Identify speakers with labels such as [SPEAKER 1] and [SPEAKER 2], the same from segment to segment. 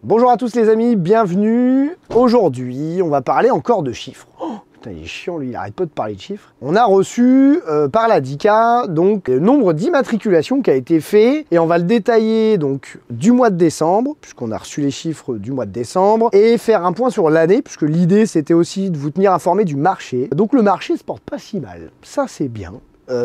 [SPEAKER 1] Bonjour à tous les amis, bienvenue. Aujourd'hui, on va parler encore de chiffres. Oh, putain, il est chiant lui, il arrête pas de parler de chiffres. On a reçu par la DICA donc le nombre d'immatriculations qui a été fait et on va le détailler donc du mois de décembre, puisqu'on a reçu les chiffres du mois de décembre, et faire un point sur l'année, puisque l'idée c'était aussi de vous tenir informé du marché. Donc le marché se porte pas si mal, ça c'est bien.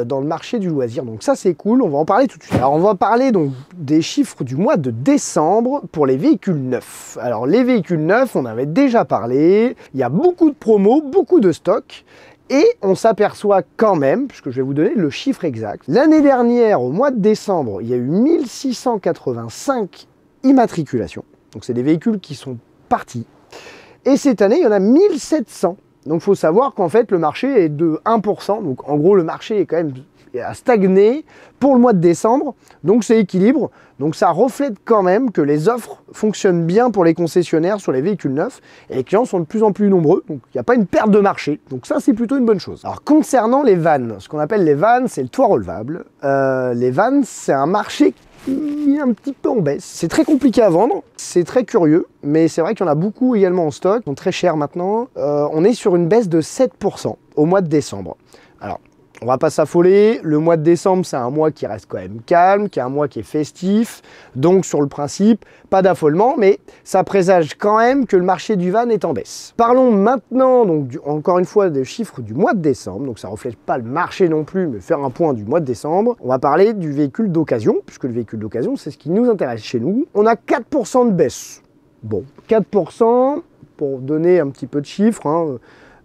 [SPEAKER 1] Dans le marché du loisir, donc ça c'est cool, on va en parler tout de suite. Alors on va parler donc des chiffres du mois de décembre pour les véhicules neufs. Alors les véhicules neufs, on avait déjà parlé, il y a beaucoup de promos, beaucoup de stocks, et on s'aperçoit quand même, puisque je vais vous donner le chiffre exact, l'année dernière, au mois de décembre, il y a eu 1685 immatriculations, donc c'est des véhicules qui sont partis, et cette année il y en a 1700. Donc il faut savoir qu'en fait le marché est de 1%, donc en gros le marché est quand même à stagner pour le mois de décembre, donc c'est équilibre, donc ça reflète quand même que les offres fonctionnent bien pour les concessionnaires sur les véhicules neufs, et les clients sont de plus en plus nombreux, donc il n'y a pas une perte de marché, donc ça c'est plutôt une bonne chose. Alors concernant les vannes, ce qu'on appelle les vannes, c'est le toit relevable. Les vannes, c'est un marché qui est un petit peu en baisse. C'est très compliqué à vendre, c'est très curieux, mais c'est vrai qu'il y en a beaucoup également en stock, ils sont très chers maintenant. On est sur une baisse de 7% au mois de décembre. Alors, on va pas s'affoler, le mois de décembre c'est un mois qui reste quand même calme, qui est un mois qui est festif, donc sur le principe, pas d'affolement, mais ça présage quand même que le marché du van est en baisse. Parlons maintenant, donc encore une fois, des chiffres du mois de décembre, donc ça reflète pas le marché non plus, mais faire un point du mois de décembre. On va parler du véhicule d'occasion, puisque le véhicule d'occasion c'est ce qui nous intéresse chez nous. On a 4% de baisse. Bon, 4%, pour donner un petit peu de chiffres, hein.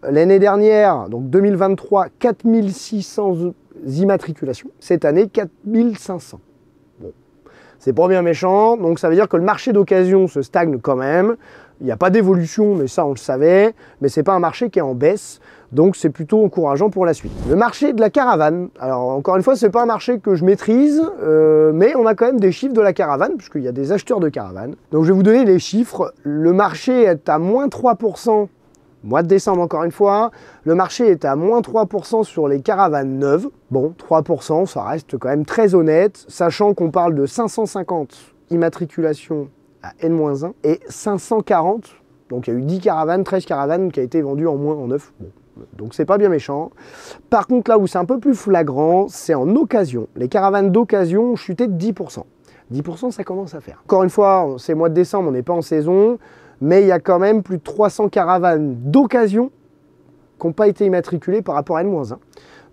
[SPEAKER 1] L'année dernière, donc 2023, 4600 immatriculations. Cette année, 4500. Bon, c'est pas bien méchant, donc ça veut dire que le marché d'occasion se stagne quand même. Il n'y a pas d'évolution, mais ça on le savait, mais c'est pas un marché qui est en baisse, donc c'est plutôt encourageant pour la suite. Le marché de la caravane, alors encore une fois, c'est pas un marché que je maîtrise, mais on a quand même des chiffres de la caravane, puisqu'il y a des acheteurs de caravanes. Donc je vais vous donner les chiffres. Le marché est à moins 3%. Mois de décembre, encore une fois, le marché est à moins 3% sur les caravanes neuves. Bon, 3%, ça reste quand même très honnête, sachant qu'on parle de 550 immatriculations à N-1 et 540, donc il y a eu 10 caravanes, 13 caravanes qui a été vendues en moins en neuf. Bon, donc c'est pas bien méchant. Par contre, là où c'est un peu plus flagrant, c'est en occasion. Les caravanes d'occasion ont chuté de 10%. 10%, ça commence à faire. Encore une fois, c'est mois de décembre, on n'est pas en saison, mais il y a quand même plus de 300 caravanes d'occasion qui n'ont pas été immatriculées par rapport à N-1.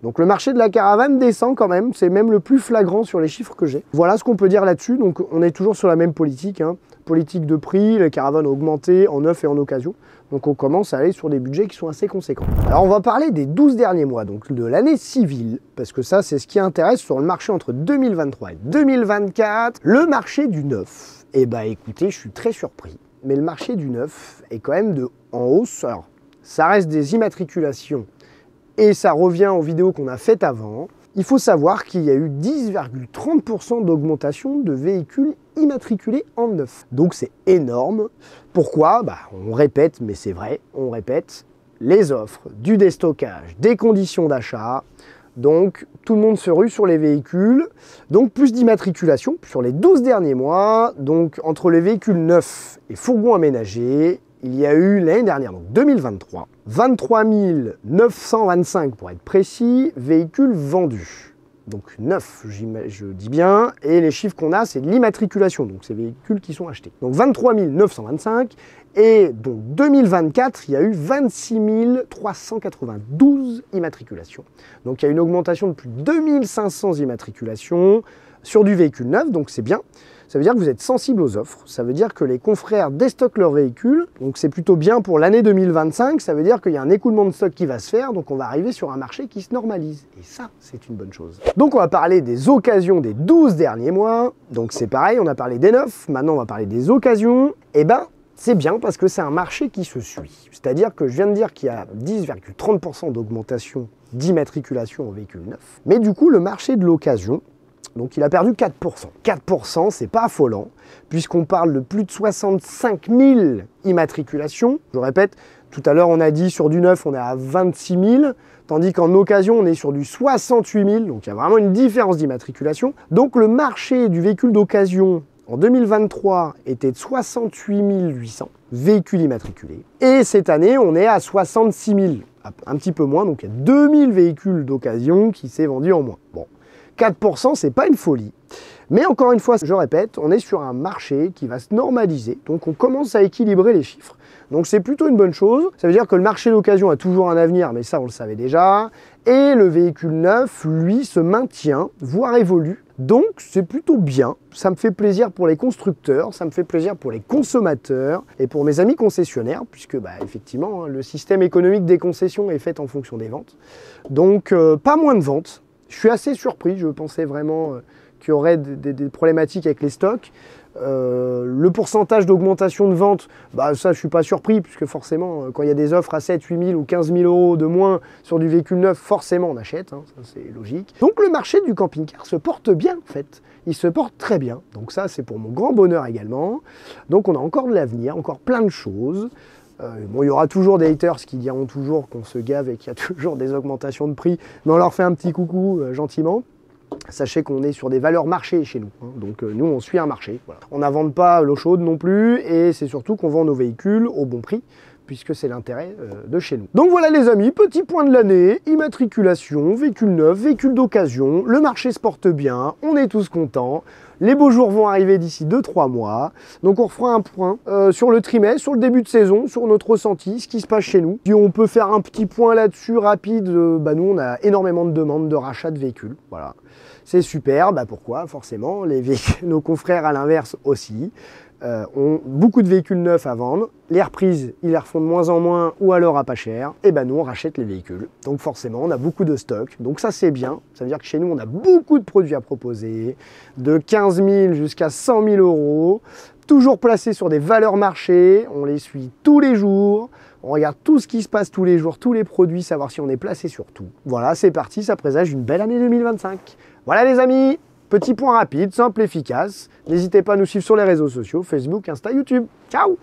[SPEAKER 1] Donc le marché de la caravane descend quand même, c'est même le plus flagrant sur les chiffres que j'ai. Voilà ce qu'on peut dire là-dessus, donc on est toujours sur la même politique, hein. Politique de prix, les caravanes ont augmenté en neuf et en occasion, donc on commence à aller sur des budgets qui sont assez conséquents. Alors on va parler des 12 derniers mois, donc de l'année civile, parce que ça c'est ce qui intéresse sur le marché entre 2023 et 2024, le marché du neuf. Eh ben écoutez, je suis très surpris. Mais le marché du neuf est quand même en hausse. Alors, ça reste des immatriculations et ça revient aux vidéos qu'on a faites avant. Il faut savoir qu'il y a eu 10,30% d'augmentation de véhicules immatriculés en neuf. Donc c'est énorme. Pourquoi? On répète, mais c'est vrai, on répète, les offres, du déstockage, des conditions d'achat. Donc tout le monde se rue sur les véhicules, donc plus d'immatriculation sur les 12 derniers mois. Donc entre les véhicules neufs et fourgons aménagés, il y a eu l'année dernière, donc 2023, 23 925 pour être précis, véhicules vendus. Donc neufs, je dis bien, et les chiffres qu'on a, c'est de l'immatriculation, donc ces véhicules qui sont achetés. Donc 23 925, et donc 2024, il y a eu 26 392 immatriculations. Donc il y a une augmentation de plus de 2500 immatriculations sur du véhicule neuf, donc c'est bien. Ça veut dire que vous êtes sensible aux offres, ça veut dire que les confrères déstockent leurs véhicules, donc c'est plutôt bien pour l'année 2025, ça veut dire qu'il y a un écoulement de stock qui va se faire, donc on va arriver sur un marché qui se normalise, et ça, c'est une bonne chose. Donc on va parler des occasions des 12 derniers mois, donc c'est pareil, on a parlé des neufs, maintenant on va parler des occasions, et ben c'est bien parce que c'est un marché qui se suit, c'est-à-dire que je viens de dire qu'il y a 10,30% d'augmentation d'immatriculation en véhicules neufs, mais du coup le marché de l'occasion, donc il a perdu 4%. 4%, c'est pas affolant, puisqu'on parle de plus de 65 000 immatriculations. Je répète, tout à l'heure on a dit sur du neuf on est à 26 000, tandis qu'en occasion on est sur du 68 000, donc il y a vraiment une différence d'immatriculation. Donc le marché du véhicule d'occasion en 2023 était de 68 800 véhicules immatriculés. Et cette année, on est à 66 000, un petit peu moins, donc il y a 2000 véhicules d'occasion qui s'est vendu en moins. Bon, 4%, c'est pas une folie. Mais encore une fois, je répète, on est sur un marché qui va se normaliser, donc on commence à équilibrer les chiffres. Donc c'est plutôt une bonne chose, ça veut dire que le marché d'occasion a toujours un avenir, mais ça on le savait déjà, et le véhicule neuf, lui, se maintient, voire évolue. Donc c'est plutôt bien, ça me fait plaisir pour les constructeurs, ça me fait plaisir pour les consommateurs et pour mes amis concessionnaires, puisque effectivement, le système économique des concessions est fait en fonction des ventes. Donc pas moins de ventes. Je suis assez surpris, je pensais vraiment qu'il y aurait des problématiques avec les stocks. Le pourcentage d'augmentation de vente, ça je ne suis pas surpris, puisque forcément, quand il y a des offres à 7, 8 000 ou 15 000 euros de moins sur du véhicule neuf, forcément on achète, hein, ça c'est logique. Donc le marché du camping-car se porte bien en fait, il se porte très bien. Donc ça c'est pour mon grand bonheur également. Donc on a encore de l'avenir, encore plein de choses. Bon, il y aura toujours des haters qui diront toujours qu'on se gave et qu'il y a toujours des augmentations de prix, mais on leur fait un petit coucou gentiment. Sachez qu'on est sur des valeurs marché chez nous, hein. Donc nous on suit un marché. Voilà. On n'invente pas l'eau chaude non plus, et c'est surtout qu'on vend nos véhicules au bon prix, puisque c'est l'intérêt de chez nous. Donc voilà les amis, petit point de l'année, immatriculation, véhicule neuf, véhicule d'occasion, le marché se porte bien, on est tous contents. Les beaux jours vont arriver d'ici 2-3 mois. Donc on refera un point sur le trimestre, sur le début de saison, sur notre ressenti, ce qui se passe chez nous. Si on peut faire un petit point là-dessus rapide, nous on a énormément de demandes de rachat de véhicules. Voilà. C'est super, pourquoi? Forcément, nos confrères à l'inverse aussi ont beaucoup de véhicules neufs à vendre. Les reprises, ils les refont de moins en moins ou alors à pas cher. Et nous, on rachète les véhicules. Donc forcément, on a beaucoup de stock. Donc ça, c'est bien. Ça veut dire que chez nous, on a beaucoup de produits à proposer, de 15 000 jusqu'à 100 000 euros, toujours placés sur des valeurs marché. On les suit tous les jours. On regarde tout ce qui se passe tous les jours, tous les produits, savoir si on est placé sur tout. Voilà, c'est parti, ça présage une belle année 2025. Voilà les amis, petit point rapide, simple, efficace. N'hésitez pas à nous suivre sur les réseaux sociaux, Facebook, Insta, YouTube. Ciao!